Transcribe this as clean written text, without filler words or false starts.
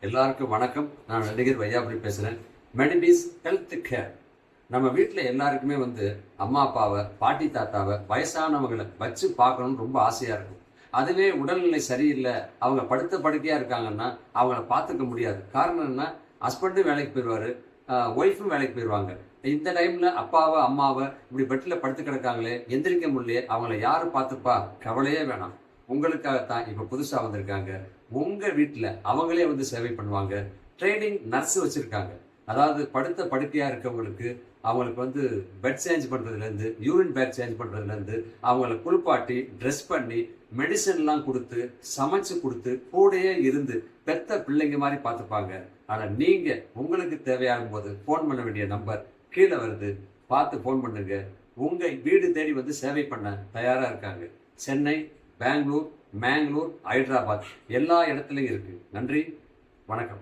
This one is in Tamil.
எல்லாருக்கும் வணக்கம். நான் நடிகர் வையாபுரி பேசுகிறேன். மெடிபீஸ் ஹெல்த் கேர். நம்ம வீட்டில் எல்லாருக்குமே அம்மா அப்பாவை, பாட்டி தாத்தாவை, வயசானவங்களை வச்சு பார்க்கணும்னு ரொம்ப ஆசையாக இருக்கும். அதுவே உடல்நிலை சரியில்லை, அவங்க படுத்த படுக்கையாக இருக்காங்கன்னா அவங்கள பார்த்துக்க முடியாது. காரணம் என்ன? ஹஸ்பண்டும் வேலைக்கு போயிடுவார், ஒய்ஃபும் வேலைக்கு போயிடுவாங்க. இந்த டைமில் அப்பாவை அம்மாவை இப்படி பெட்டில் படுத்து கிடக்காங்களே, எந்திரிக்க முடியலையே, அவங்கள யார் பார்த்துப்பா? கவலையே வேணாம். உங்களுக்காகத்தான் இப்போ புதுசாக வந்திருக்காங்க. உங்கள் வீட்டில் அவங்களே சேவை பண்ணுவாங்க. ட்ரைனிங் நர்ஸ் வச்சுருக்காங்க. அதாவது படுத்த படுக்கையாக இருக்கவங்களுக்கு அவங்களுக்கு பெட் சேஞ்ச் பண்ணுறதுலேருந்து, யூரின் பேக் சேஞ்ச் பண்ணுறதுலேருந்து, அவங்கள குளிப்பாட்டி ட்ரெஸ் பண்ணி மெடிசன்லாம் கொடுத்து சமைச்சு கொடுத்து கூடையே இருந்து பெத்த பிள்ளைங்க மாதிரி பார்த்துப்பாங்க. ஆனால் நீங்கள் உங்களுக்கு தேவையாகும் போது ஃபோன் பண்ண வேண்டிய நம்பர் கீழே வருது. பார்த்து ஃபோன் பண்ணுங்க. உங்கள் வீடு தேடி சேவை பண்ண தயாராக இருக்காங்க. சென்னை, பெங்களூர், மேங்களூர், ஹைதராபாத் எல்லா இடத்துலையும் இருக்குது. நன்றி, வணக்கம்.